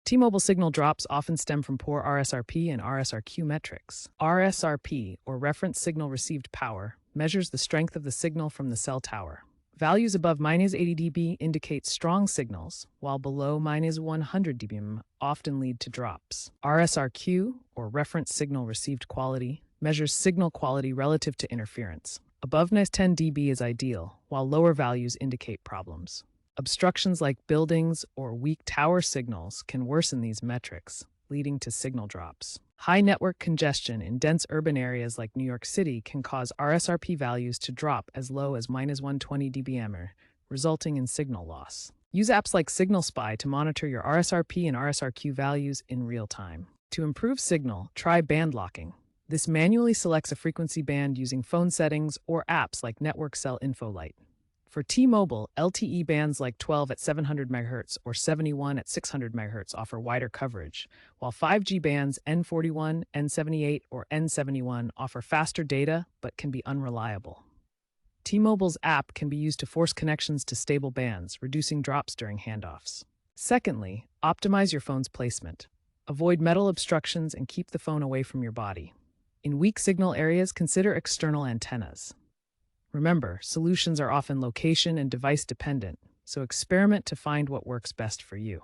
T-Mobile signal drops often stem from poor RSRP and RSRQ metrics. RSRP, or Reference Signal Received Power, measures the strength of the signal from the cell tower. Values above -80 dB indicate strong signals, while below -100 dBm often lead to drops. RSRQ, or Reference Signal Received Quality, measures signal quality relative to interference. Above -10 dB is ideal, while lower values indicate problems. Obstructions like buildings or weak tower signals can worsen these metrics, leading to signal drops. High network congestion in dense urban areas like New York City can cause RSRP values to drop as low as -120 dBm, resulting in signal loss. Use apps like Signal Spy to monitor your RSRP and RSRQ values in real time. To improve signal, try band locking. This manually selects a frequency band using phone settings or apps like Network Cell Info Lite. For T-Mobile, LTE bands like 12 at 700 MHz or 71 at 600 MHz offer wider coverage, while 5G bands N41, N78, or N71 offer faster data but can be unreliable. T-Mobile's app can be used to force connections to stable bands, reducing drops during handoffs. Secondly, optimize your phone's placement. Avoid metal obstructions and keep the phone away from your body. In weak signal areas, consider external antennas. Remember, solutions are often location and device dependent, so experiment to find what works best for you.